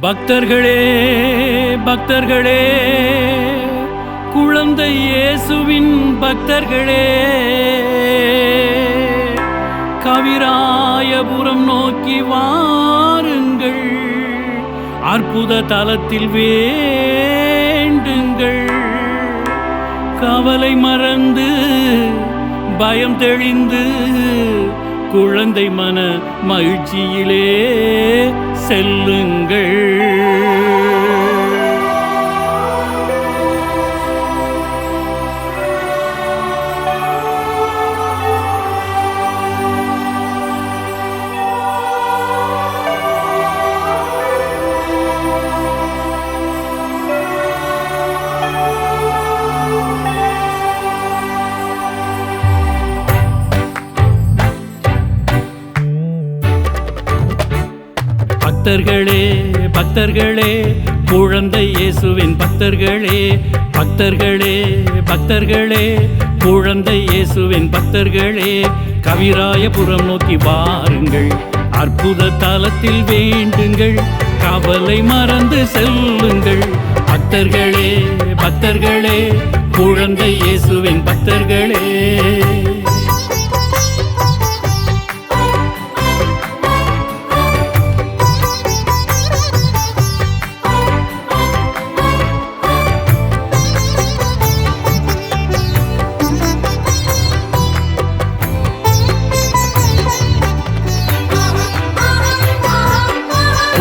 பக்தர்களே பக்தர்களே, குழந்தை இயேசுவின் பக்தர்களே, கவிராயபுரம் நோக்கி வாருங்கள், அற்புத தலத்தில் வேண்டுங்கள். கவலை மறந்து பயம் தெளிந்து குழந்தை மன மகிழ்ச்சியிலே செல்லுங்கள். பக்தர்களே பக்தர்களே, குழந்தை இயேசுவின் பக்தர்களே, பக்தர்களே பக்தர்களே, குழந்தை இயேசுவின் பக்தர்களே, கவிராயபுரம் நோக்கி வாருங்கள், அற்புத தலத்தில் வேண்டுங்கள், கவலை மறந்து செல்லுங்கள். பக்தர்களே பக்தர்களே, குழந்தை இயேசுவின் பக்தர்களே.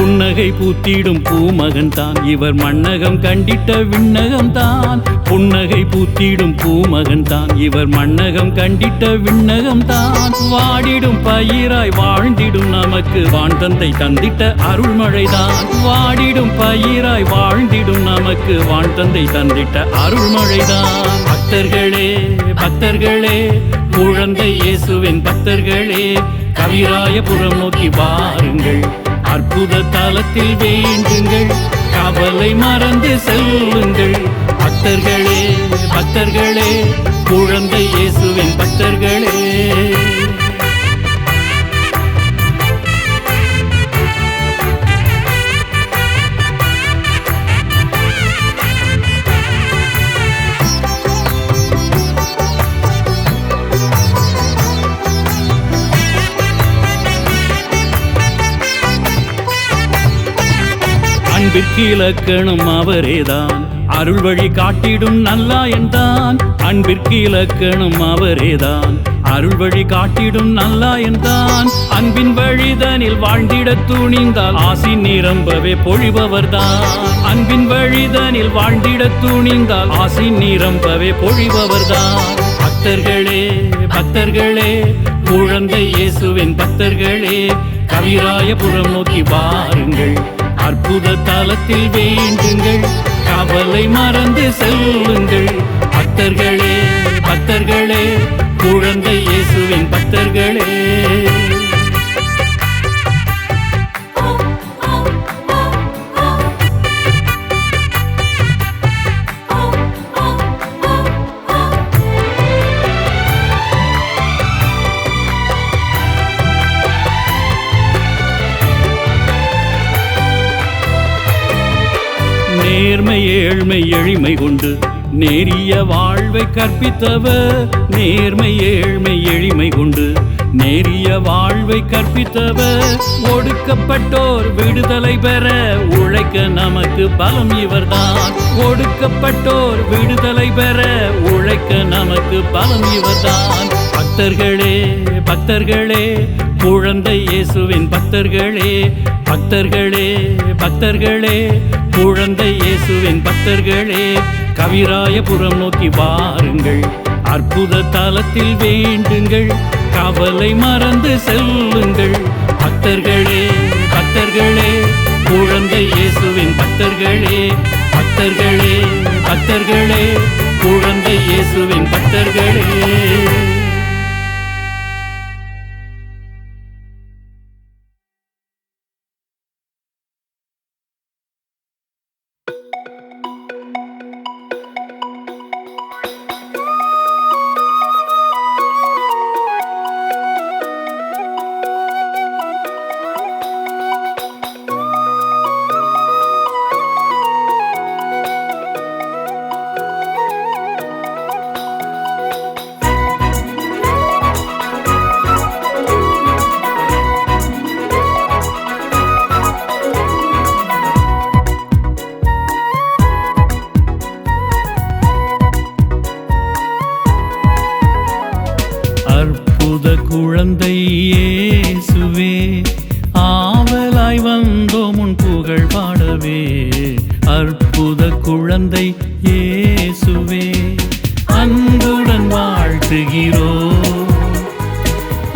புன்னகை பூத்திடும் பூமகன் தான் இவர், மண்ணகம் கண்டிட்ட விண்ணகம் தான். புன்னகை பூத்திடும் பூமகன் தான் இவர், மண்ணகம் கண்டிட்ட விண்ணகம் தான். வாடிடும் பயிராய் வாழ்ந்திடும் நமக்கு வான் தந்தை தந்திட்ட அருள்மழைதான். வாடிடும் பயிராய் வாழ்ந்திடும் நமக்கு வான் தந்தை தந்திட்ட அருள்மழைதான். பக்தர்களே பக்தர்களே, குழந்தை இயேசுவின் பக்தர்களே, கவிராயபுரம் நோக்கி வாருங்கள், அற்புத தலத்தில் வேண்டுங்கள், கவலை மறந்து செல்லுங்கள். பக்தர்களே பக்தர்களே, குழந்தை இயேசுவின் பக்தர்களே. அன்பிற்கு இலக்கணம் அவரேதான், அருள் வழி காட்டிடும் நல்லாயன்தான். அன்பிற்கு இலக்கணம் அவரேதான், அருள் வழி காட்டிடும் நல்லாயன்தான். அன்பின் வழிதனில் வாழ்ந்திட துணிந்தால் ஆசி நிரம்பவே பொழிபவர்தான். அன்பின் வழிதனில் வாழ்ந்திட துணிந்தால் ஆசி நிரம்பவே பொழிபவர்தான். பக்தர்களே பக்தர்களே, குழந்தை இயேசுவின் பக்தர்களே, கவிராயபுரம் நோக்கி வாருங்கள், அற்புத தலத்தில் வேண்டுங்கள், கவலை மறந்து செல்லுங்கள். பக்தர்களே பக்தர்களே, குழந்தை இயேசுவின் பக்தர்களே. நேர்மை ஏழ்மை எளிமை கொண்டு நேரிய வாழ்வை கற்பித்தவர். நேர்மை ஏழ்மை எளிமை கொண்டு நேரிய வாழ்வை கற்பித்தவர். ஒடுக்கப்பட்டோர் விடுதலை பெற உழைக்க நமக்கு பலம் இவர்தான். ஒடுக்கப்பட்டோர் விடுதலை பெற உழைக்க நமக்கு பலம் இவர்தான். பக்தர்களே பக்தர்களே, குழந்தை இயேசுவின் பக்தர்களே, பக்தர்களே பக்தர்களே, குழந்தை இயேசுவின் பக்தர்களே, கவிராயபுரம் நோக்கி வாருங்கள், அற்புத தலத்தில் வேண்டுங்கள், கவலை மறந்து செல்லுங்கள். பக்தர்களே பக்தர்களே, குழந்தை இயேசுவின் பக்தர்களே, பக்தர்களே பக்தர்களே, குழந்தை இயேசுவின் பக்தர்களே. குழந்தை இயேசுவே, ஆவலாய் வந்தோம் உன் புகழ் பாடவே. அற்புத குழந்தை இயேசுவே, அன்புடன் வாழ்த்துகிறோம்,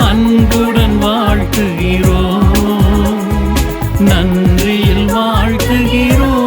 அன்புடன் வாழ்த்துகிறோம், நன்றியில் வாழ்த்துகிறோம்.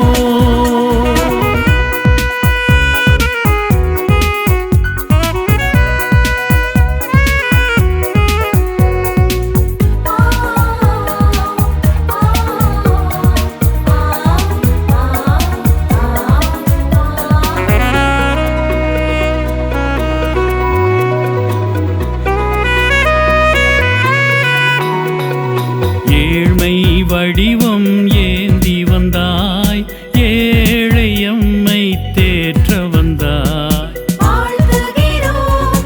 ஏழ்மை வடிவம் ஏந்தி வந்தாய், ஏழை எம்மை தேற்ற வந்தாய். வாழ்த்துகிறோம்,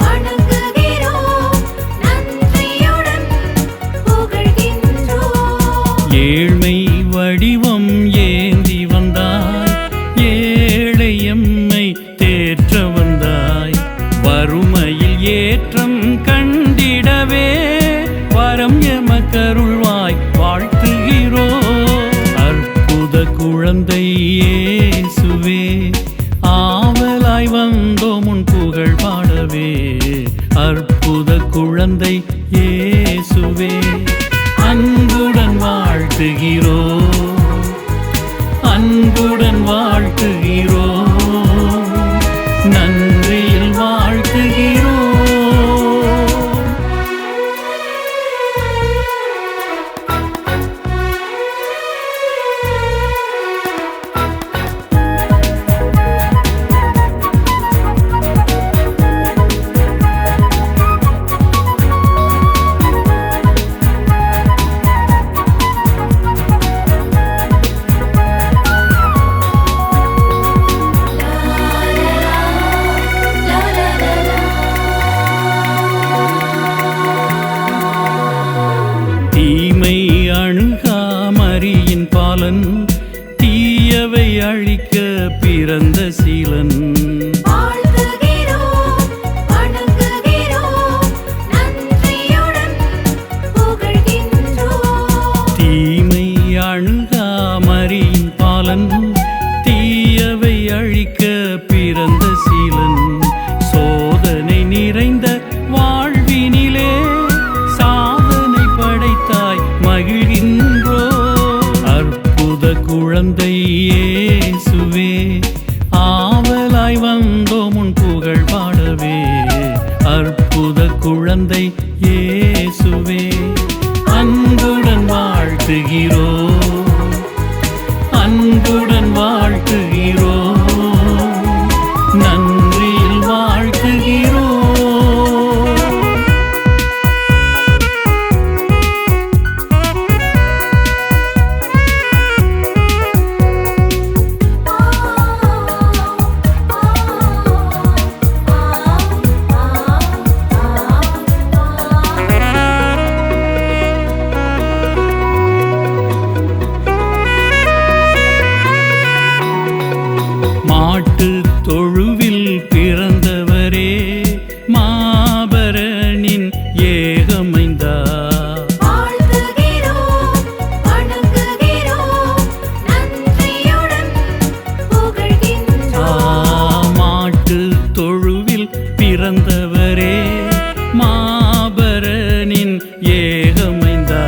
வணங்குகிறோம், நன்றியுடன் புகழ்கின்றோம். ஏழ்மை வடிவம் ஏந்தி வந்தாய், ஏழை எம்மை தேற்ற வந்தாய். வறுமையில் ஏற்றம் கண்டிடவே வரம் எமக்கருள்வாய், வாழ்த்துகிறோம். அற்புத குழந்தை இயேசுவே, ஆவலாய் வந்தோம் உன் புகழ் பாடவே. அற்புத குழந்தை இயேசுவே, அன்புடன் வாழ்த்துகிறோம், அன்புடன் வாழ்த்துகிறோம், நன்றியில் வாழ்த்துகிறோம். தீமை அணுகா மரியின் பாலன், தீயவை அழிக்க பிறந்த சீலன். வாழ்த்துகிறோம், வணங்குகிறோம், நன்றியுடன் புகழ்கின்றோம். தீமை அணுகா மரியின் பாலன், தீயவை அழிக்க பிறந்த சீலன். சோதனை நிறைந்த வாழ்வினிலே சாதனை படைத்தாய், மகிழ்கின்றோ. அற்புத குழந்தை இயேசுவே, ஆவலாய் வந்தோம் உன் புகழ் பாடவே. அற்புத குழந்தை இயேசுவே, அன்புடன் வாழ்த்துகிறோம், அன்புடன் வாழ்த்துகிறோம், நன்றியில் வாழ்த்துகிறோம். மாட்டு தொழுவில் பிறந்தவரே, மாபரனின் ஏகமைந்தா. வாழ்த்துகிறோம், வணங்குகிறோம், நன்றியுடன் புகழ்கின்றோம். மாட்டு தொழுவில் பிறந்தவரே, மாபரனின் ஏகமைந்தா.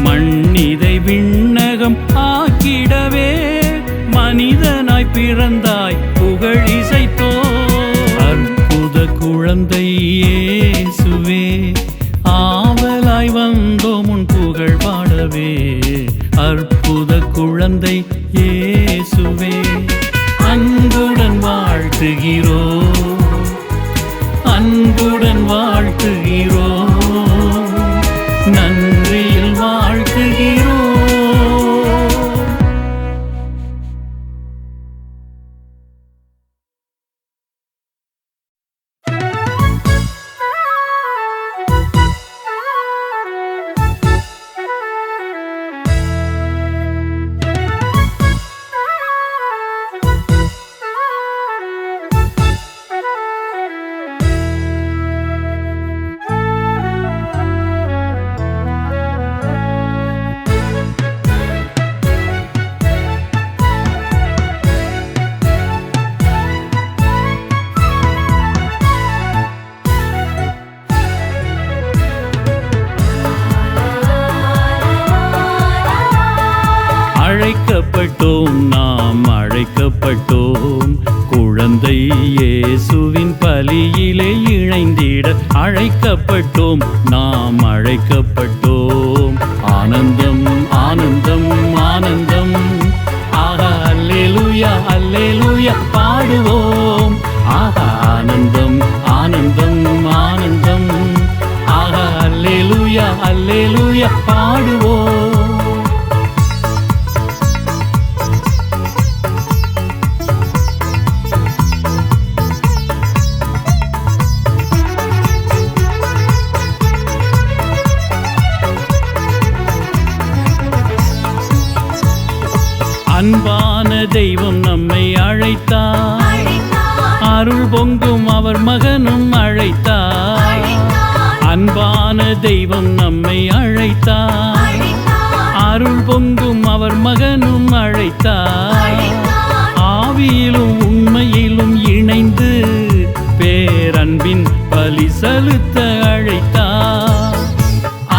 மண்ணிதை விண்ணகம் ஆக்கிடவே மனிதனாய் பிறந்தாய், புகழிசைத்தோ. அற்புத குழந்தை இயேசுவே, ஆவலாய் வந்தோம் உன் புகழ் பாடவே. அற்புத குழந்தை இயேசுவே, அன்புடன் வாழ்த்துகிறோம், அன்புடன் வாழ்த்துகிறோம், நன்றியில் வாழ்த்துகிறோம். அழைக்கப்பட்டோம், நாம் அழைக்கப்பட்டோம். குழந்தை இயேசுவின் பலியிலே இணைந்திட அழைக்கப்பட்டோம், நாம் அழைக்கப்பட்டோம். ஆனந்தம் ஆனந்தம் ஆனந்தம், ஆஹா அல்லேலூயா அல்லேலூயா பாடுவோம். ஆஹா ஆனந்தம் ஆனந்தம் ஆனந்தம், ஆஹா அல்லேலூயா அல்லேலூயா பாடுவோம். அன்பான தெய்வம் நம்மை அழைத்தார், அருள் பொங்கும் அவர் மகனும் அழைத்தார். அன்பான தெய்வம் நம்மை அழைத்தார், அருள் பொங்கும் அவர் மகனும் அழைத்தார். ஆவியிலும் உண்மையிலும் இணைந்து பேரன்பின் பலி செலுத்த அழைத்தார்.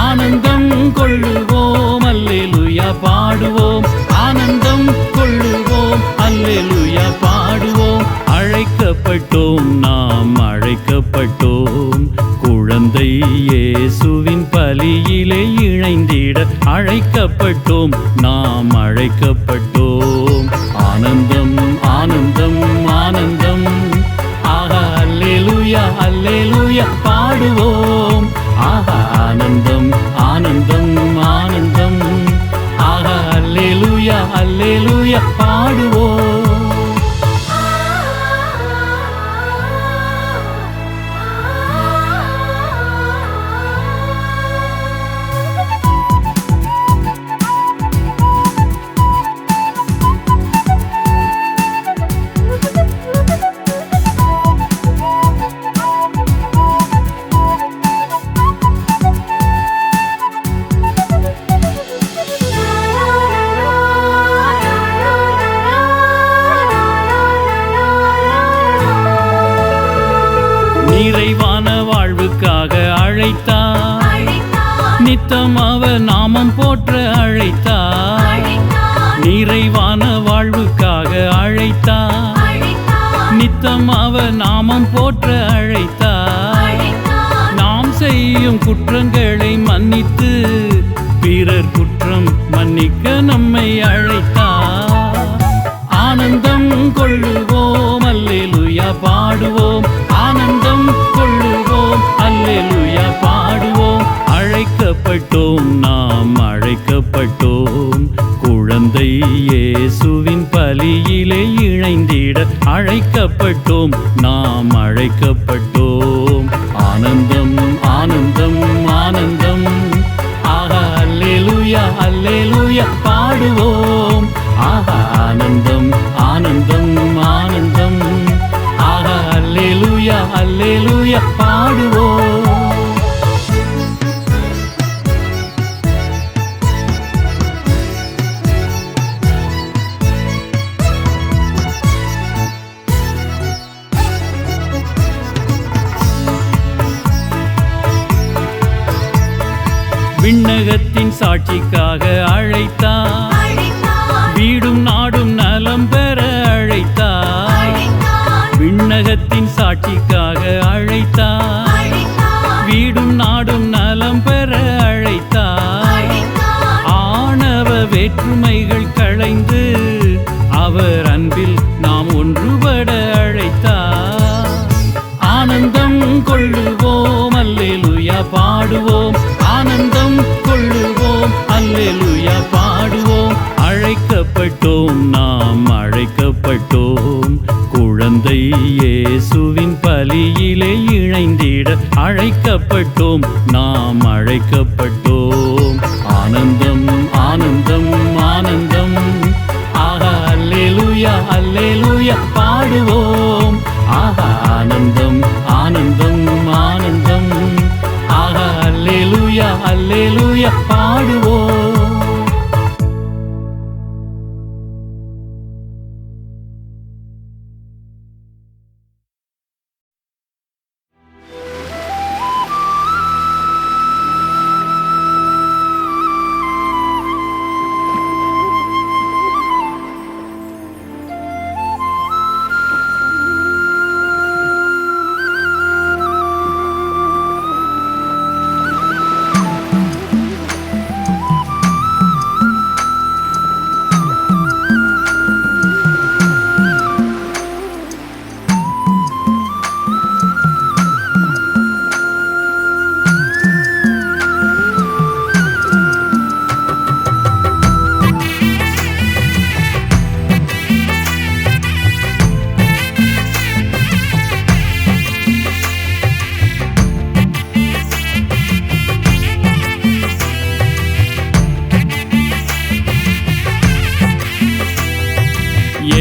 ஆனந்தம் கொள்ளுவோம் அல்லேலூயா பாடுவோம், ஆனந்தம் கொள்ளுவோம் அல்லேலூயா பாடுவோம். அழைக்கப்பட்டோம், நாம் அழைக்கப்பட்டோம். குழந்தை இயேசுவின் பலியிலே இணைந்திட அழைக்கப்பட்டோம், நாம் அழைக்கப்பட்டோம். ஆனந்தம் ஆனந்தம் ஆனந்தம், ஆஹா அல்லேலூயா அல்லேலூயா பாடுவோம். ஆஹா ஆனந்தம் ஆனந்தம் ஆனந்தம், ஆஹா அல்லேலூயா அல்லேலூயா பாடுவோம். நிறைவான வாழ்வுக்காக அழைத்தார், நித்தம் அவர் நாமம் போற்ற அழைத்தார். நிறைவான வாழ்வுக்காக அழைத்தார், நித்தம் அவர் நாமம் போற்ற அழைத்தார். நாம் செய்யும் குற்றங்களை மன்னித்து பிறர் குற்றம் மன்னிக்க நம்மை அழைத்தார். ஆனந்தம் கொள்ளுவோம் அல்லேலூயா பாடுவோம், ஆனந்தம் கொள்ளுவோம் அல்லேலூயா பாடுவோம். அழைக்கப்பட்டோம், நாம் அழைக்கப்பட்டோம். குழந்தை இயேசுவின் பலியிலே இணைந்திட அழைக்கப்பட்டோம், நாம் அழைக்கப்பட்டோம். ஆனந்தம் ஆனந்தம் ஆனந்தம், ஆஹா அல்லேலூயா அல்லேலூயா பாடுவோம். ஆஹா ஆனந்தம் ஆனந்தம் ஆனந்தம், ஆஹா அல்லேலூயா அல்லேலூயா பாடுவோம். விண்ணகத்தின் சாட்சிக்காக அழைத்தார், வீடும் நாடும் நலம் பெற அழைத்தார். விண்ணகத்தின் சாட்சிக்காக அழைத்தார், வீடும் நாடும் நலம் பெற அழைத்தார். ஆணவ வேற்றுமைகள் களைந்து அவர் அன்பில் நாம் ஒன்றுபட அழைத்தார். ஆனந்தம் கொள்ளுவோம் அல்லேலூயா பாடுவோம், ஆனந்தம் கொள்ளுவோம் அல்லேலூயா பாடுவோம். அழைக்கப்பட்டோம், நாம் அழைக்கப்பட்டோம். குழந்தை இயேசுவின் பலியிலே இணைந்திட அழைக்கப்பட்டோம், நாம் அழைக்கப்பட்டோம். ஆனந்தம் ஆனந்தம் ஆனந்தம், ஆஹா அல்லேலூயா அல்லேலூயா பாடுவோம். ஆஹா ஆனந்தம் ஆனந்தம் ஆனந்தம், ஆஹா அல்லேலூயா அல்லேலூயா பாடுவோம்.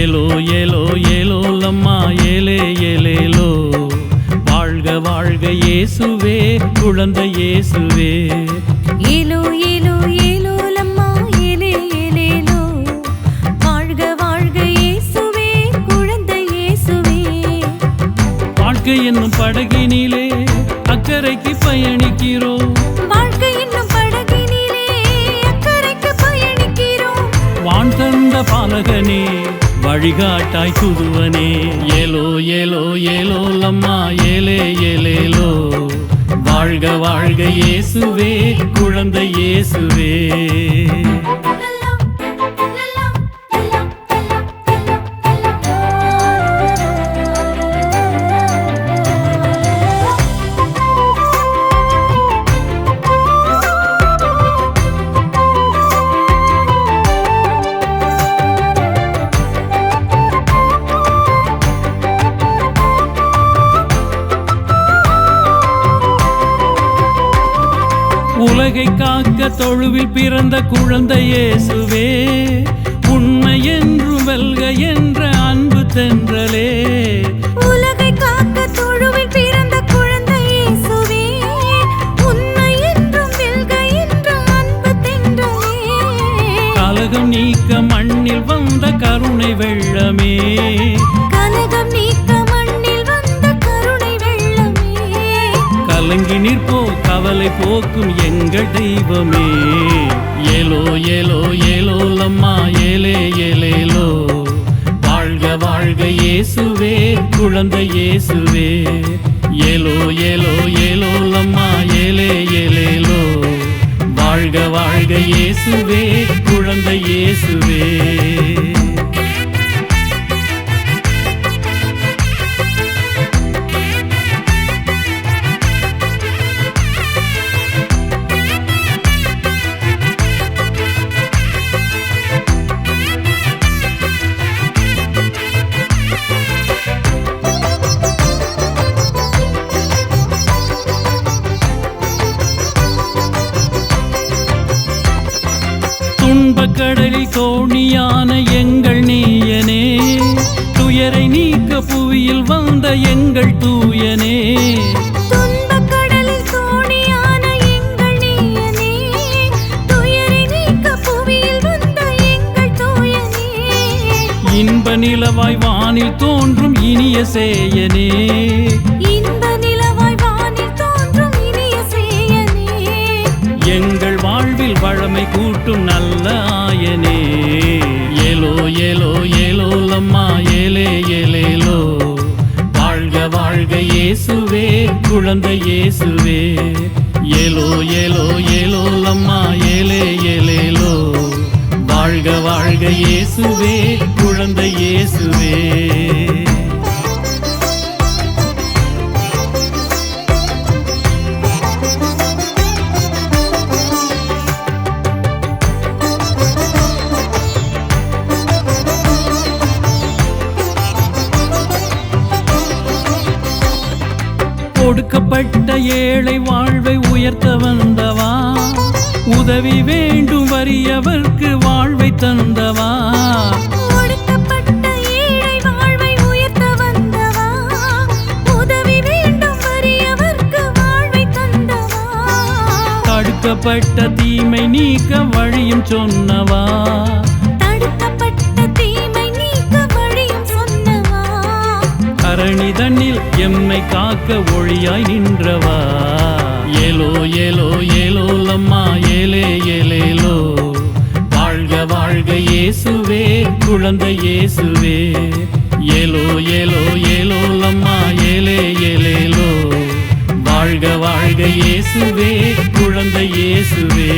ஏலோ ஏலோ ஏலோ லம்மா ஏலே ஏலேலோ. வாழ்க வாழ்க இயேசுவே குழந்தை இயேசுவே. ஏலோ ஏலோ ஏலோ லம்மா ஏலே ஏலேலோ. வாழ்க வாழ்க இயேசுவே குழந்தை இயேசுவே. வாழ்க்கை என்னும் படகினிலே அக்கறைக்கு பயணிக்கிறோம். வாழ்க்கை என்னும் படகினிலே அக்கறைக்கு பயணிக்கிறோம். வான் தந்த பாலகனே வழிகாட்டாய் துதுவனே. ஏலோ ஏலோ ஏலோ லம்மா ஏலே ஏலேலோ. வாழ்க வாழ்க இயேசுவே குழந்தை இயேசுவே. லல்லா லல்லா லல்லா உலகை காக்க தொழுவில் பிறந்த குழந்தை இயேசுவே. உண்மை என்றும் வெல்க என்ற அன்பு தென்றலே. உலகை காக்க தொழுவில் பிறந்த குழந்தை இயேசுவே. உண்மை என்றும் வெல்க என்ற அன்பு தென்றலே. கலகம் நீக்க மண்ணில் வந்த கருணை வெள்ளமே. கலகம் நீக்க மண்ணில் வந்த கருணை வெள்ளமே. கலங்கி நிற்போ கவலை போக்கும் எங்கள் தெய்வமே. ஏலோ ஏலோ ஏலோ லம்மா ஏலே ஏலேலோ. வாழ்க வாழ்க இயேசுவே குழந்தை இயேசுவே. ஏலோ ஏலோ ஏலோ லம்மா ஏலே ஏலேலோ. வாழ்க வாழ்க இயேசுவே குழந்தை இயேசுவே. துன்பக்கடலில் தோணியான எங்கள் நீயனே. துயரை நீக்க புவியில் வந்த எங்கள் தூயனே. துன்பக் கடலில் தோணியான எங்கள் நீயனே. துயரை நீக்க புவியில் வந்த எங்கள் தூயனே. இன்ப நிலவாய் வானில் தோன்றும் இனிய சேயனே. இன்ப நிலவாய் வானில் தோன்றும் இனிய சேயனே. எங்கள் வாழ்வில் வளமை கூட்டும் நல்ல ஆயனே. ஏலோ ஏலோ ஏலோ லம்மா ஏலே ஏலேலோ. வாழ்க வாழ்க இயேசுவே குழந்தை இயேசுவே. ஏலோ ஏலோ ஏலோ லம்மா ஏலே ஏலேலோ. வாழ்க வாழ்க இயேசுவே குழந்தை இயேசுவே. ஒடுக்கப்பட்ட ஏழை வாழ்வை உயர்த்த வந்தவா. உதவி வேண்டும் வறியவர்க்கு வாழ்வை தந்தவா. ஒடுக்கப்பட்ட ஏழை வாழ்வை உயர்த்த வந்தவா. உதவி வேண்டும் வறியவர்க்கு வாழ்வை தந்தவா. தடுக்கப்பட்ட தீமை நீக்க வழியும் சொன்னவா. தடுக்கப்பட்ட தீமை நீக்க வழியும் சொன்னவா. கரணி தன்னில் எம்மை காக்க ஒளியாய் நின்றவா. ஏலோ ஏலோ ஏலோ லம்மா ஏலே ஏலேலோ. வாழ்க வாழ்க இயேசுவே குழந்தை இயேசுவே. ஏலோ ஏலோ ஏலோ லம்மா ஏலே ஏலேலோ. வாழ்க வாழ்க இயேசுவே குழந்தை இயேசுவே.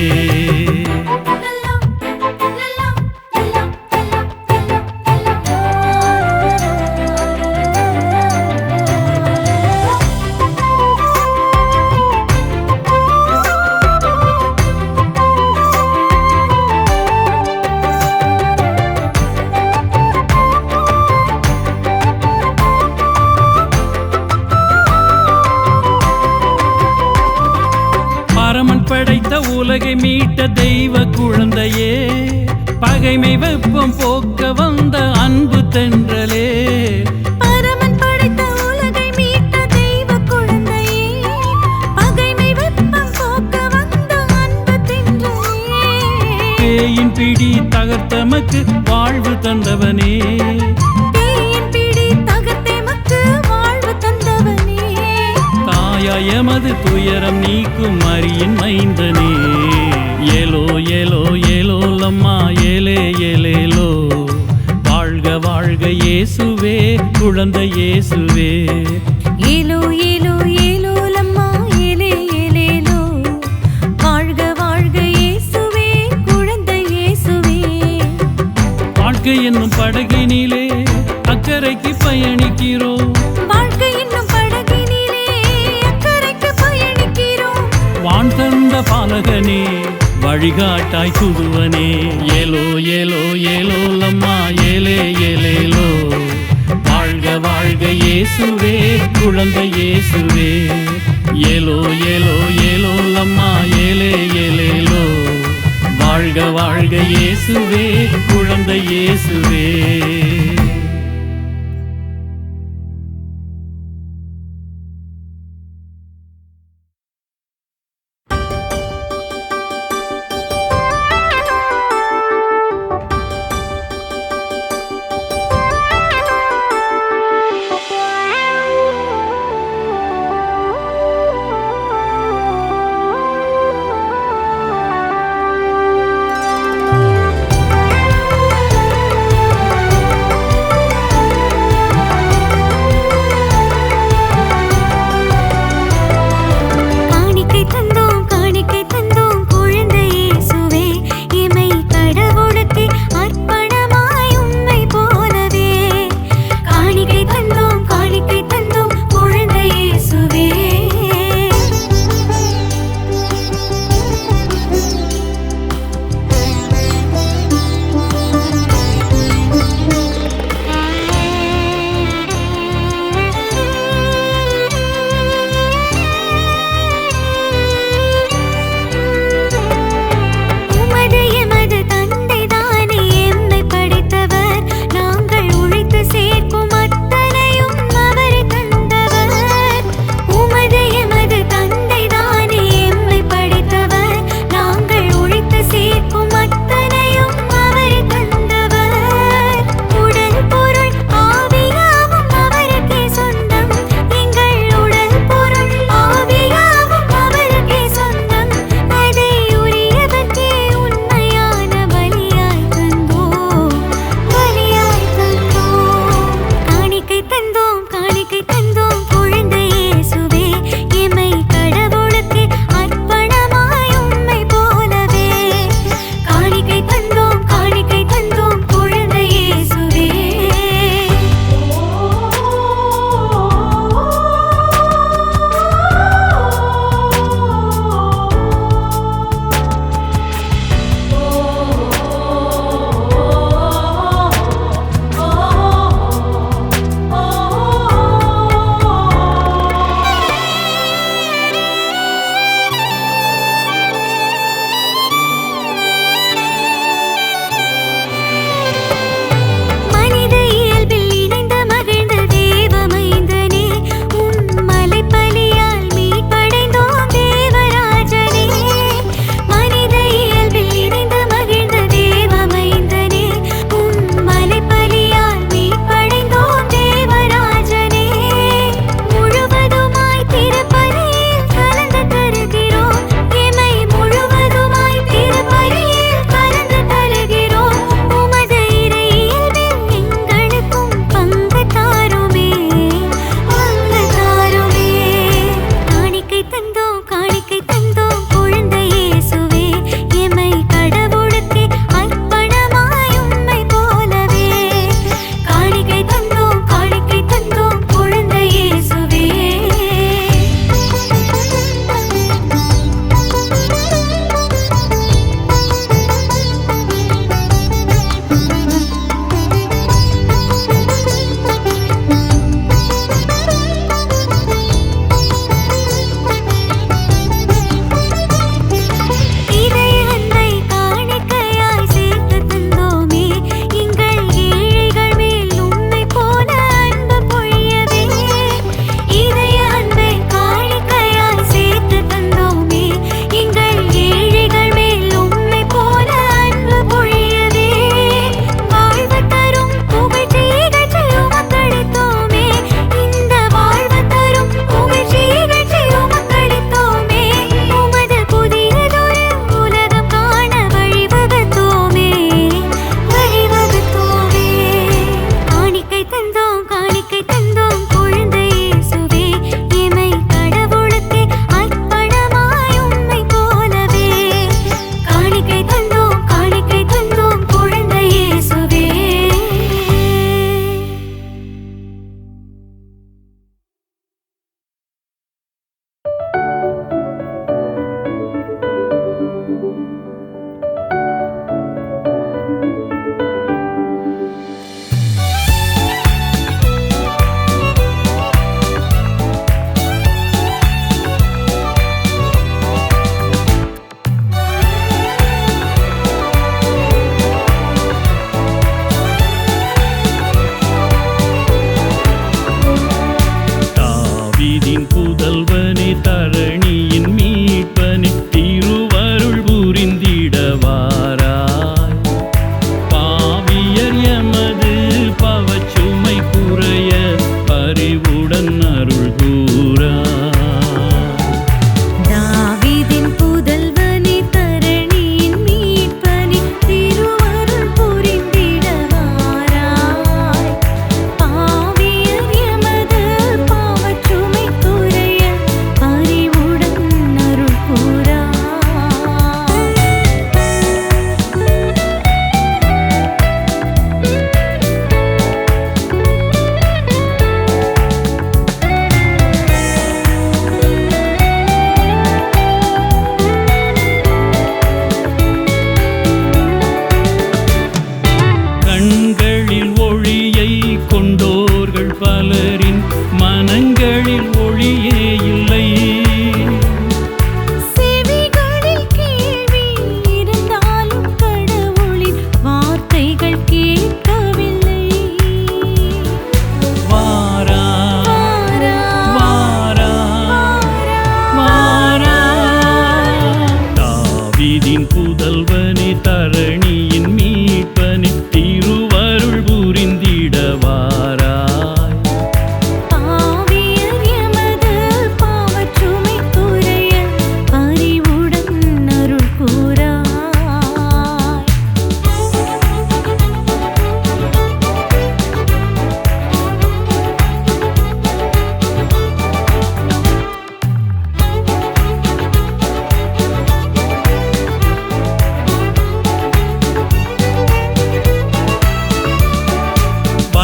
லல்லா லல்லா லல்லா பரமன் படைத்த உலகை மீட்ட தெய்வ குழந்தையே. பகைமை வெப்பம் போக்க வந்த அன்பு தென்றலே, பரமன் படைத்த உலகை மீட்ட தெய்வ குழந்தையே, பகைமை வெப்பம் போக்க வந்த அன்பு தென்றலே, பேயின் பிடி தகர்த்தமக்கு வாழ்வு தந்தவனே, பேயின் பிடி தகர்த்தெமக்கு வாழ்வு தந்தவனே, தாயாய் எமது துயரம் நீக்கும் மரியின் மைந்தனே, ஏலோ ஏலோ ஏலோ லம்மா ஏலே ஏலேலோ, வாழ்க வாழ்க இயேசுவே குழந்தை இயேசுவே, ஏலோ ஏலோ ஏலோ லம்மா ஏலே ஏலேலோ, வாழ்க வாழ்க இயேசுவே குழந்தை இயேசுவே. வாழ்க்கை என்னும் படகினிலே அக்கறைக்கு பயணிக்கிறோம், வாழ்க்கை என்னும் படகினிலே அக்கறைக்கு பயணிக்கிறோம், வான் தந்த பாலகனே வழிகாட்டாய் புதுவனே, ஏலோ ஏலோ ஏலோ லம்மா ஏலே ஏலேலோ, வாழ்க வாழ்க இயேசுவே குழந்தை இயேசுவே, ஏலோ ஏலோ ஏலோ லம்மா ஏலே ஏலேலோ, வாழ்க வாழ்க இயேசுவே குழந்தை இயேசுவே.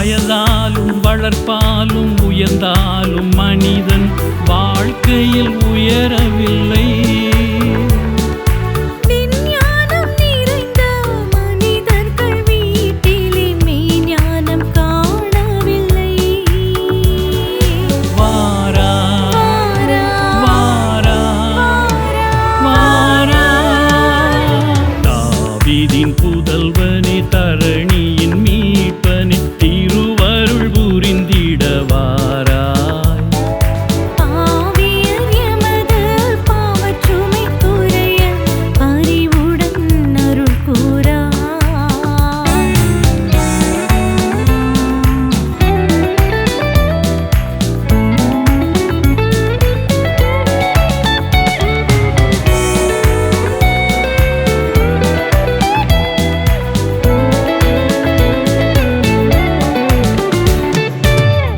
வயதாலும் வளர்ப்பாலும் உயர்ந்தாலும் மனிதன் வாழ்க்கையில் உயரவில்லை. விஞ்ஞானம் நிறைந்த மனிதர்கள் வீட்டிலே மெய்ஞானம் காணவில்லை. வாரா வாரா வாரா தாவீதின் புதல்வனே தரணியின் மீட்பனே திருவருள் புரிந்திட வாராய். பாவியர் எமது பாவச்சுமை குறைய பரிவுடன் அருள் கூறாய்.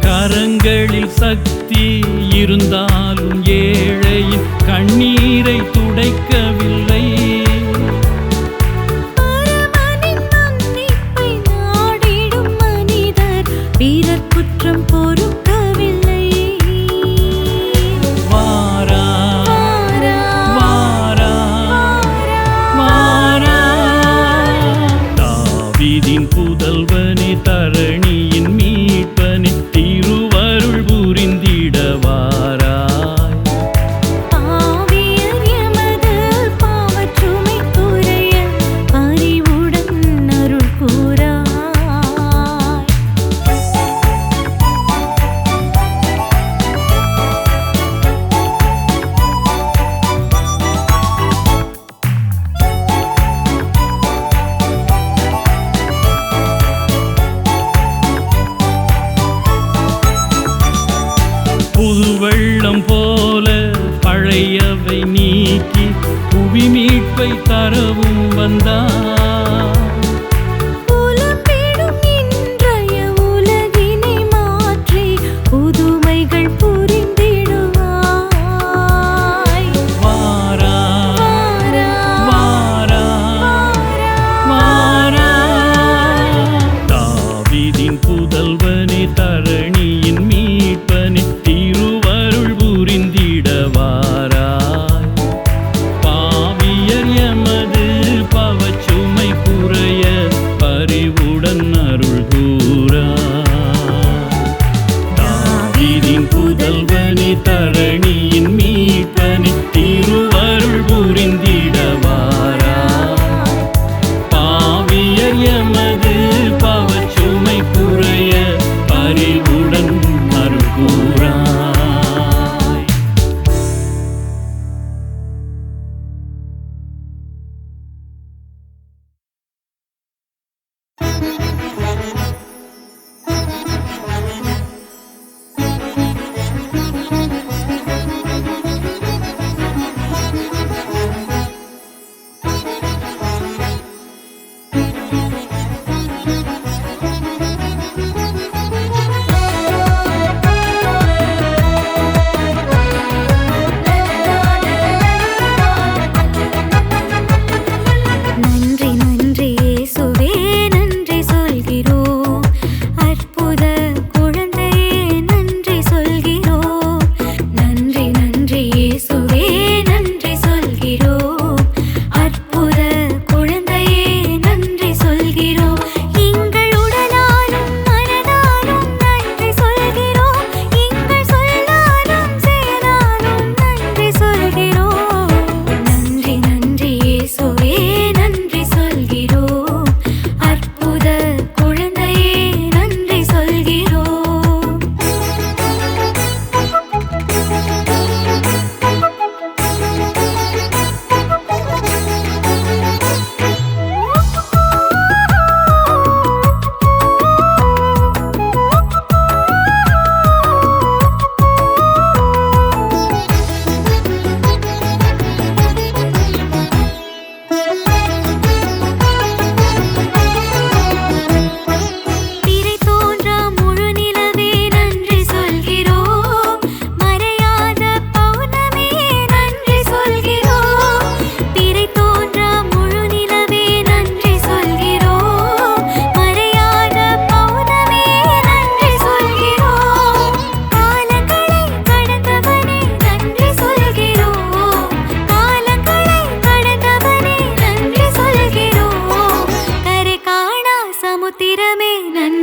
கரங்களில் சக்தி இருந்தாலும் ஏழையின் கண்ணீரை துடைக்கவில்லை. பரமனின் மன்னிப்பை நாடிடும் மனிதர் பிறர் குற்றம் பொறுக்கவில்லை. வாரா வாரா வாரா தாவீதின் புதல்வனே தரணியின் மீட்பனே திருவருள் புரிந்திட வாராய். பாவியர் எமது பாவச்சுமை குறைய பரிவுடன் அருள் கூறாய். புது வெள்ளம் போல பழையவை நீக்கி புவி மீட்பை தரவும் வந்தார். புலம்பெடும் இன்றைய உலகினை மாற்றி புதுமைகள் புரிந்திடுவாய். வாரா வாரா வாரா தாவீதின் புதல்வனே தரணியின் மீட்பனே திருவருள் புரிந்திட வாராய். பாவியர் எமது பவச்சுமை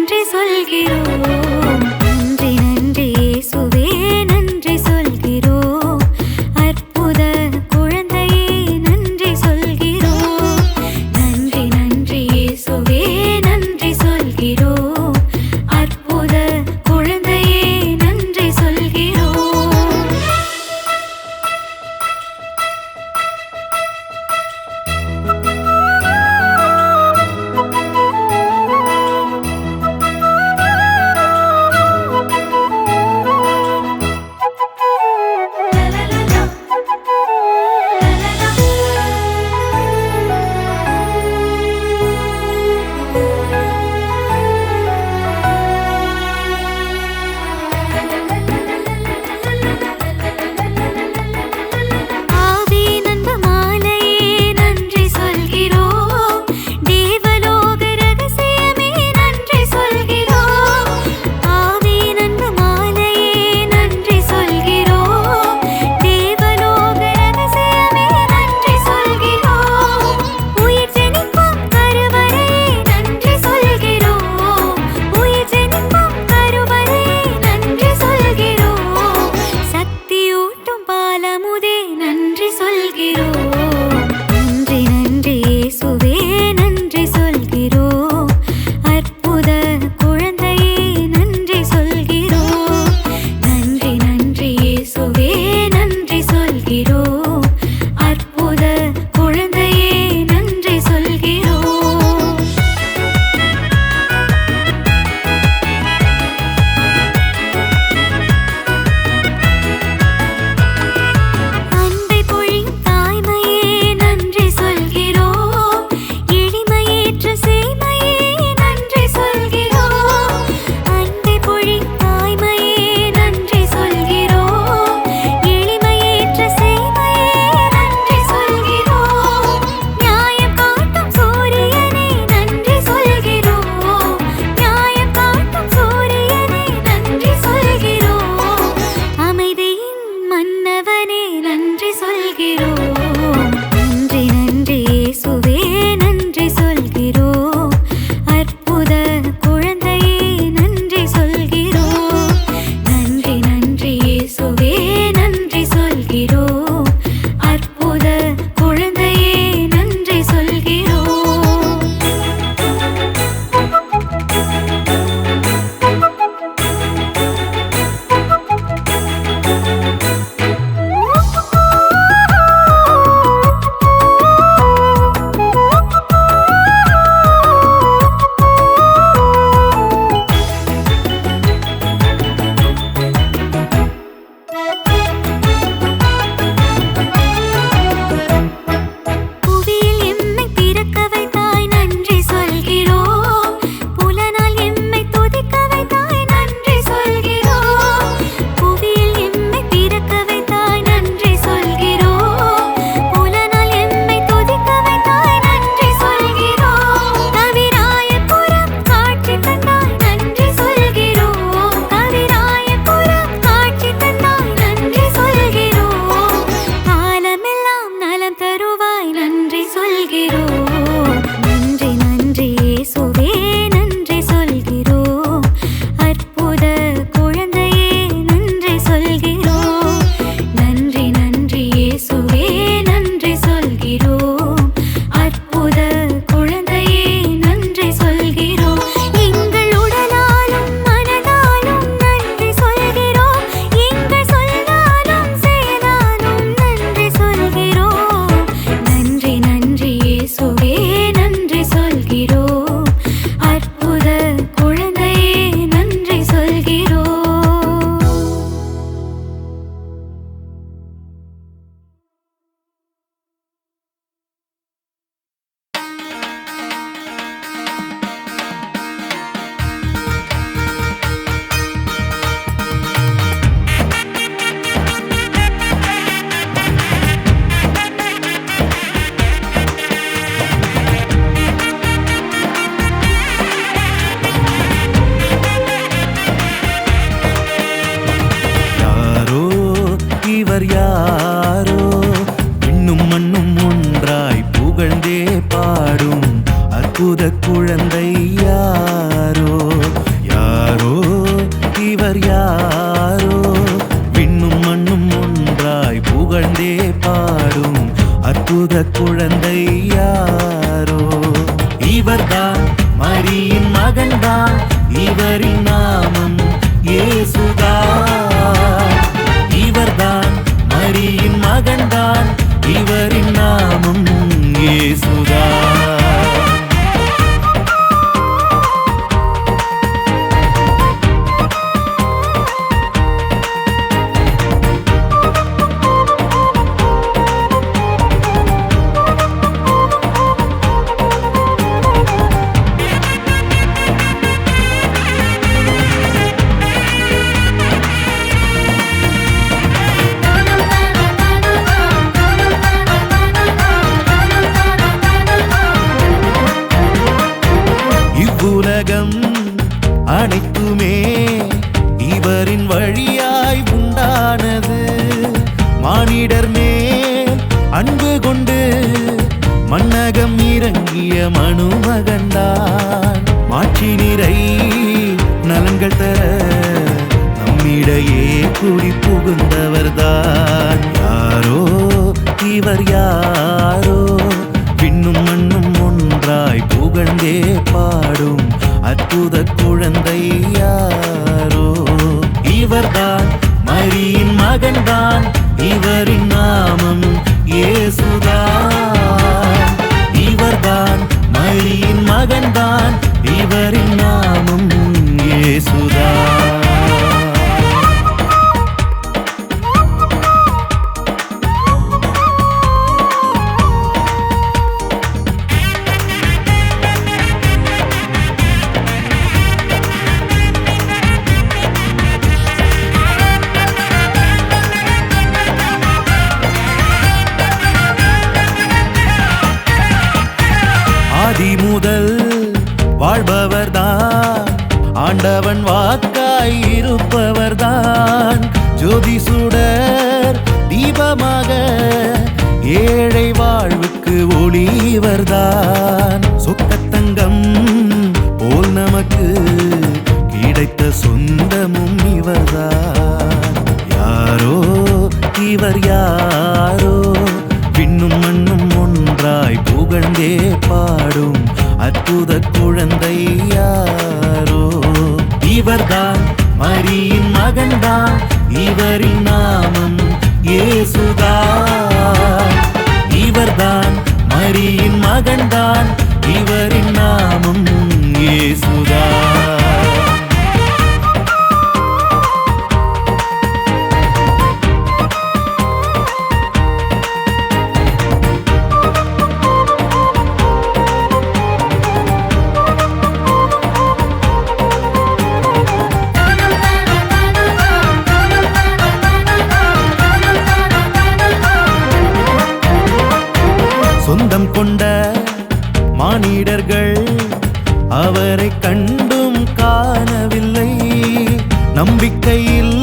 நன்றி சொல்கிறோம். நன்றி நன்றி இயேசுவே நன்றி சொல்கிறோம். அற்புத குழந்தையே நன்றி சொல்கிறோம். நன்றி நன்றி இயேசுவே நன்றி சொல்கிறோம். அற்புத குழந்தையே நன்றி சொல்கிறோம். மகன்தான் இவரின் நாமம் இயேசுதான். இவர்தான் மரியின் மகன்தான் இவரின் நாமம் இயேசுதான். இவ்வுலகம் அனைத்துமே இவரின் வழியாய் உண்டானது. மானிடர் மேல் அன்பு கொண்டு மன்னகம் இறங்கிய மனுமகன்தான். மாட்சி நிறை நலன்கள் தர நம்மிடையே குடி புகுந்தவர்தான். யாரோ இவர் யாரோ, விண்ணும் மண்ணும் ஒன்றாய் புகழ்ந்தே பாடும் அற்புத குழந்தை யாரோ. இவர்தான் மரியின் மகன்தான் இவரின் நாமம் இயேசுதான். இவர்தான் மரியின் மகன்தான் இவரின் நாமம் இயேசுதான். ஆதி முதல் வாழ்பவர்தான், ஆண்டவன் வாக்காய் இருப்பவர்தான். ஜோதி சுடர் தீபமாக ஏழை வாழ்வுக்கு ஒளிவர்தான். சொக்கத்தங்கம் போல் நமக்கு கிடைத்த சொந்தமும் இவர்தான். யாரோ இவர் யாரோ, விண்ணும் மண்ணும் ஒன்றாய் புகழ்ந்தே பாடும் அற்புத குழந்தை யாரோ. இவர்தான் மரியின் மகன்தான் இவரின் நாமம் இயேசுதான். இவர்தான் மரியின் மகன்தான் இவரின் நாமம் இயேசுதான். சொந்தம் கொண்ட மானிடர்கள் அவரை கண்டும் காணவில்லை. நம்பிக்கையில்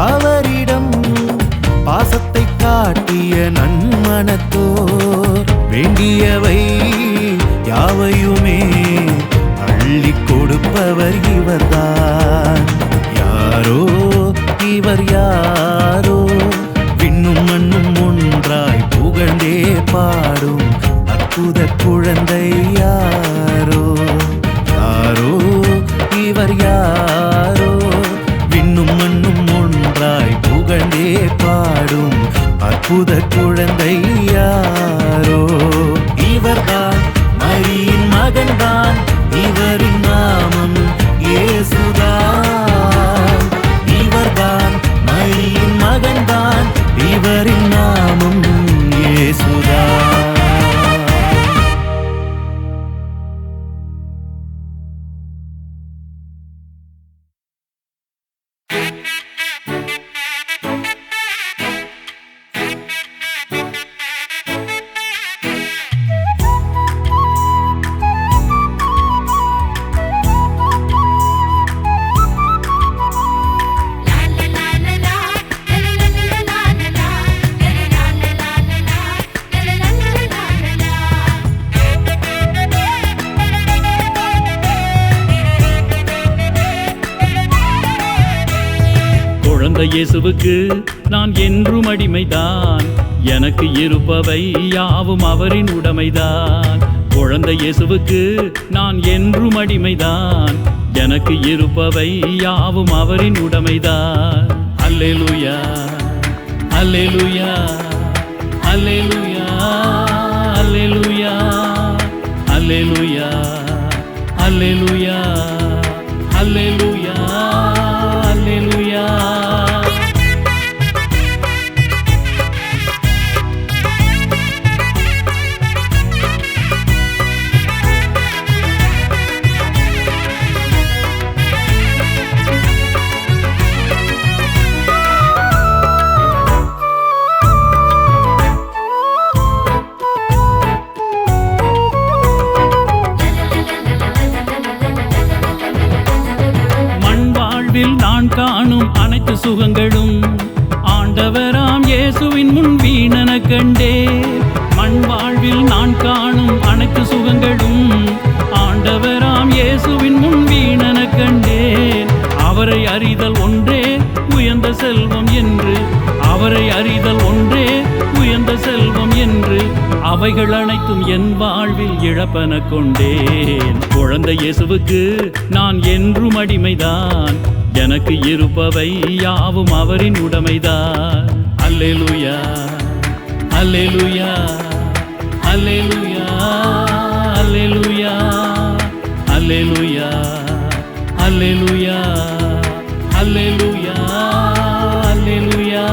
அவரிடம் பாசத்தை காட்டிய நன்மனத்தோர் வேண்டியவை யாவையுமே அள்ளி கொடுப்பவர் இவர்தான். யாரோ இவர் யாரோ, விண்ணும் மண்ணும் ஒன்றாய் புகழ்ந்தே பாடும் அற்புத குழந்தை யாரோ. யாரோ இவர் யாரோ, விண்ணும் மண்ணும் ஒன்றாய் புகழ்ந்தே பாடும் அற்புத குழந்தை யாரோ. இவர்தான் மரியின் மகன்தான் இவரின் நாமம் இயேசுதான். இவர்தான் மரியின் மகன்தான் இவரின் நாமம் இயேசுதான். குழந்தை இயேசுவுக்கு நான் என்றும் அடிமைதான். எனக்கு இருப்பவை யாவும் அவரின் உடைமைதான். குழந்தை இயேசுவுக்கு நான் என்றும் அடிமைதான். எனக்கு இருப்பவை யாவும் அவரின் உடைமைதான். அல்லேலூயா அல்லேலூயா அல்லேலூயா அல்லேலூயா அல்லேலூயா அல்லேலூயா அல்லேலூயா அல்லேலூயா. நான் காணும் அனைத்து சுகங்களும் ஆண்டவராம் இயேசுவின் முன் வீணென கண்டே. மண் வாழ்வில் நான் காணும் அனைத்து சுகங்களும் ஆண்டவராம் இயேசுவின் முன் வீணென கண்டேன். அவரை அறிதல் ஒன்றே உயர்ந்த செல்வம் என்று, அவரை அறிதல் ஒன்றே உயர்ந்த செல்வம் என்று, அவைகள் அனைத்தும் என் வாழ்வில் இழப்பன கொண்டேன். குழந்தை இயேசுவுக்கு நான் என்றும் அடிமைதான். எனக்கு இருப்பவை யாவும் அவரின் உடைமைதான். அல்லேலூயா அல்லேலூயா அல்லேலூயா அல்லேலூயா அல்லேலூயா அல்லேலூயா அல்லேலூயா அல்லேலூயா.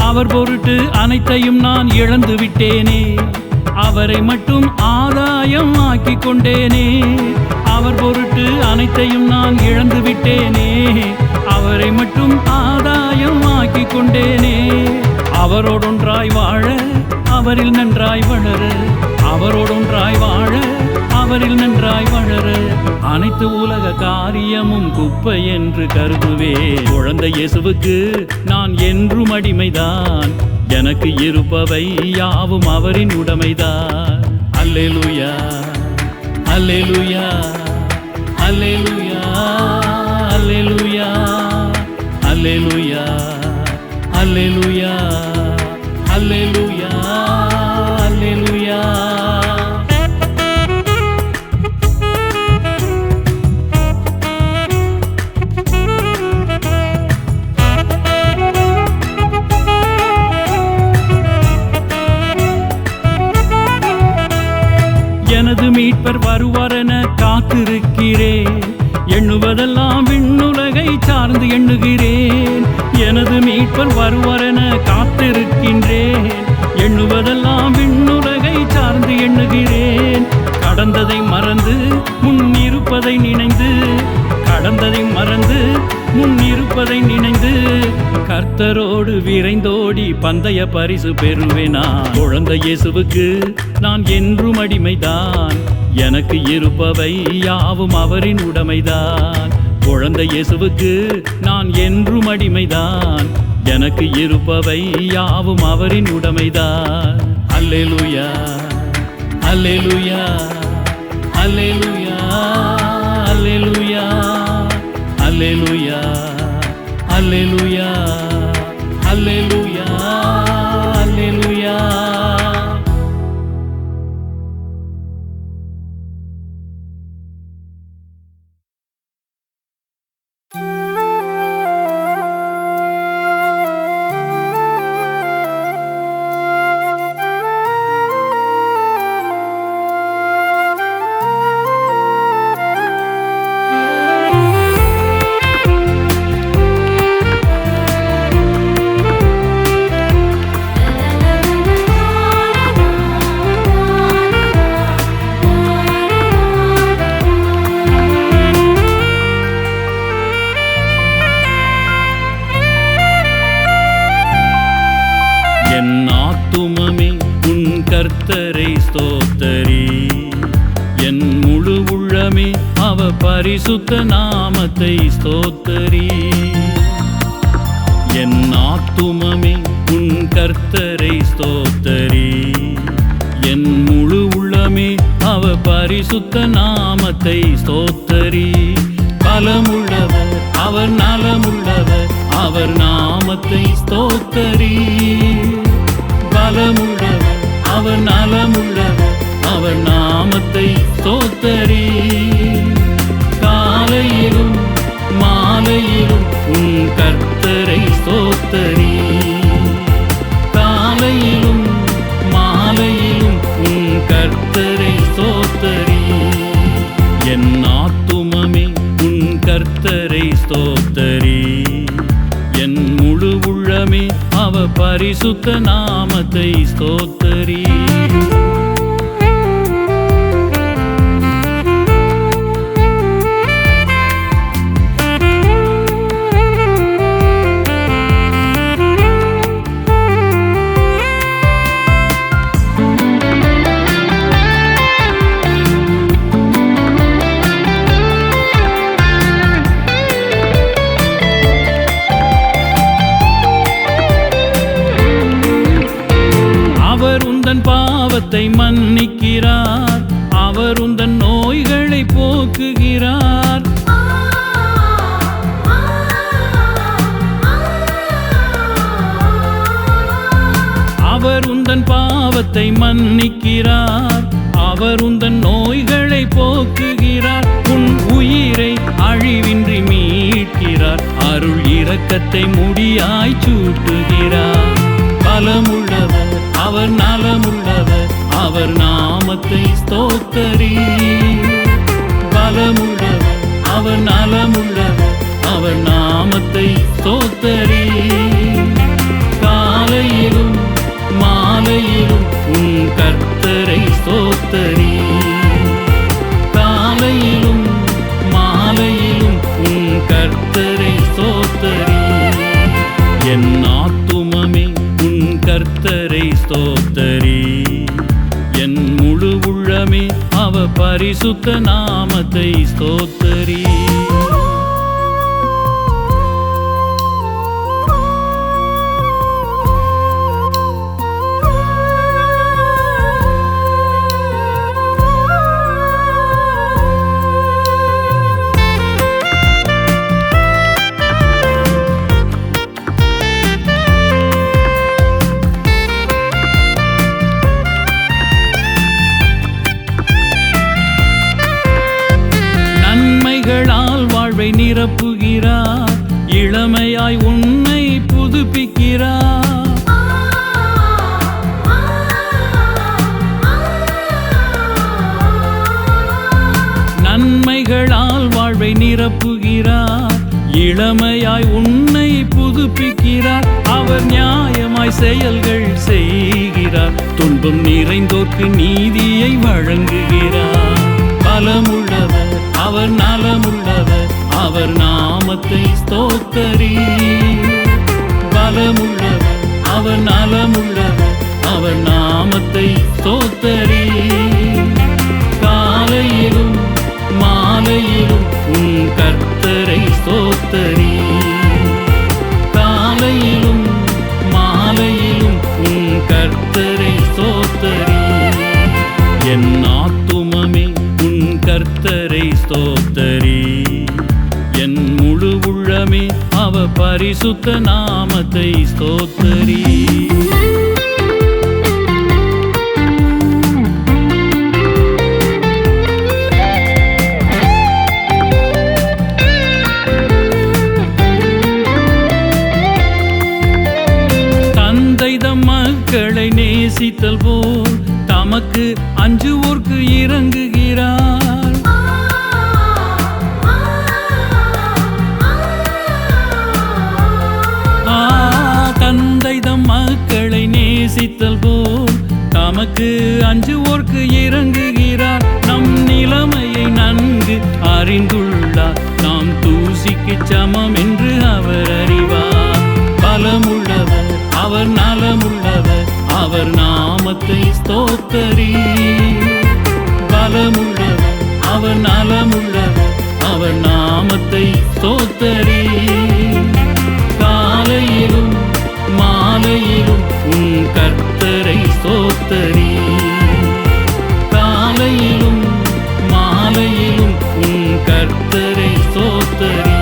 அவர் பொருட்டு அனைத்தையும் நான் இழந்து விட்டேனே, அவரை மட்டும் ஆதாயம் ஆக்கி கொண்டேனே. அவர் பொருட்டு அனைத்தையும் நான் இழந்து விட்டேனே, அவரை மட்டும் ஆதாயம் ஆக்கி கொண்டேனே. அவரோடொன்றாய் வாழ அவரில் நன்றாய் வளர, அவரோடொன்றாய் வாழ அவரில் நன்றாய் வளர, அனைத்து உலக காரியமும் குப்பை என்று கருதுவே. குழந்தை இயேசுவுக்கு நான் என்றும் அடிமைதான். எனக்கு இருப்பவை யாவும் அவரின் உடைமைதான். அல்லேலூயா அல்லேலூயா அல்லேலூயா அல்லேலூயா அல்லேலூயா அல்லேலூயா அல்லேலூயா அல்லேலூயா. எனது மீட்பர் வருவாரென காத்திருக்கிறேன், எண்ணுவதெல்லாம் விண்ணுலகை சார்ந்து எண்ணுகிறேன். எனது மீட்பர் வருவாரென காத்திருக்கின்றேன், எண்ணுவதெல்லாம் விண்ணுலகை சார்ந்து எண்ணுகிறேன். கடந்ததை மறந்து முன் இருப்பதை நினைந்து, கடந்ததை மறந்து முன் இருப்பதை நினைந்து, கர்த்தரோடு விரைந்தோடி பந்தய பரிசு பெறுவேனா. குழந்தை இயேசுவுக்கு நான் என்றும் அடிமைதான். எனக்கு இருப்பவை யாவும் அவரின் உடைமைதான். குழந்தை இயேசுவுக்கு நான் என்றும் அடிமைதான். எனக்கு இருப்பவை யாவும் அவரின் உடைமைதான். அல்லேலூயா அல்லேலூயா அல்லேலூயா அல்லேலூயா அல்லேலூயா அல்லேலூயா அல்லேலூயா அல்லேலூயா. பரிசுத்த நாமத்தை ஸ்தோத்தரி. என் ஆத்துமமே உன் கர்த்தரை ஸ்தோத்தரி. என் முழு உள்ளமே அவ பரிசுத்த நாமத்தை ஸ்தோத்தரி. பலமுள்ளவர் அவர் நலமுள்ளவர் அவர் நாமத்தை ஸ்தோத்தரி. பலமுள்ளவர் அவர் நலமுள்ளவர் அவர் நாமத்தை ஸ்தோத்தரி. காலையிலும் மாலையிலும் உன் கர்த்தரை ஸ்தோத்தரி. காலையிலும் மாலையிலும் உன் கர்த்தரை ஸ்தோத்தரி. என் ஆத்துமமே உன் கர்த்தரை ஸ்தோத்தரி. என் முழு உள்ளமே அவ பரிசுத்த நாமத்தை ஸ்தோத்தரி. அவர் உந்தன் பாவத்தை மன்னிக்கிறார். அவர் உந்தன் நோய்களை போக்குகிறார். அவர் உந்தன் பாவத்தை மன்னிக்கிறார். அவர் உந்தன் நோய்களை போக்குகிறார். உன் உயிரை அழிவின்றி மீட்கிறார். அருள் இரக்கத்தை முடியாய் சூட்டுகிறார். பலமுள்ளவர் அவர் நலமுள்ளவர் அவர் நாமத்தை ஸ்தோத்தரி. பலமுள்ளவர் அவர் நலமுள்ளவர் அவர் நாமத்தை ஸ்தோத்தரி. காலையிலும் மாலையிலும் உன் கர்த்தரை ஸ்தோத்தரி. காலையிலும் மாலையிலும் உன் கர்த்தரை ஸ்தோத்தரி. என் ஆத்துமமே உன் கர்த்தரை ஸ்தோத்தரி. என் முழு உள்ளமே அவ பரிசுத்த நாமத்தை ஸ்தோத்தரி. நன்மைகளால் வாழ்வை நிரப்புகிறார். இளமையாய் உன்னை புதுப்பிக்கிறார். நன்மைகளால் வாழ்வை நிரப்புகிறார். இளமையாய் உன்னை புதுப்பிக்கிறார். அவர் நியாயமாய் செயல்கள் செய்கிறார். துன்பம் நிறைந்தோர்க்கு நீதியை வழங்குகிறார். பலமுள்ளவர் அவர் நலமுள்ளவர் அவர் நாமத்தை ஸ்தோத்தரி. பலமுள்ளவர் அவர் நலமுள்ளவர் அவர் நாமத்தை ஸ்தோத்தரி. காலையிலும் மாலையிலும் உன் கர்த்தரை ஸ்தோத்தரி. காலையிலும் மாலையிலும் உன் கர்த்தரை ஸ்தோத்தரி. என் ஆத்துமமே உன் கர்த்தரை ஸ்தோத்தரி. என் முழு உள்ளமே அவ பரிசுத்த நாமத்தை ஸ்தோத்தரி. தந்தைதம் மக்களை நேசித்தல் போல் தமக்கு அஞ்சுவோர்க்கு இறங்குகிறார். தந்தைதம் மக்களை நேசித்தல் போல் தமக்கு அஞ்சுவோர்க்கு இறங்குகிறார். நம் நிலைமையை நன்கு அறிந்துள்ளார். நாம் தூசிக்கு சமம் என்று அவர் அறிவார். பலமுள்ளவர் அவர் நலமுள்ளவர் அவர் நாமத்தை ஸ்தோத்தரி. பலமுள்ளவர் அவர் நலமுள்ளவர் அவர் நாமத்தை ஸ்தோத்தரி. காலையிலும் மாலையிலும் உன் கர்த்தரை ஸ்தோத்தரி. காலையிலும் மாலையிலும் உன் கர்த்தரை ஸ்தோத்தரி.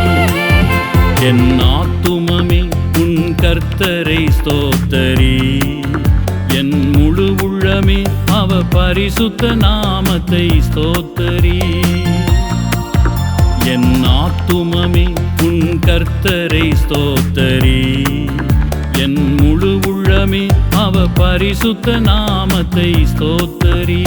என் ஆத்துமமே உன் கர்த்தரை ஸ்தோத்தரி. என் முழு உள்ளமே அவ பரிசுத்த நாமத்தை ஸ்தோத்தரி. என் ஆத்துமமே உன் கர்த்தரை ஸ்தோத்தரி. என் முழு உள்ளமே அவ பரிசுத்த நாமத்தை ஸ்தோத்தரி.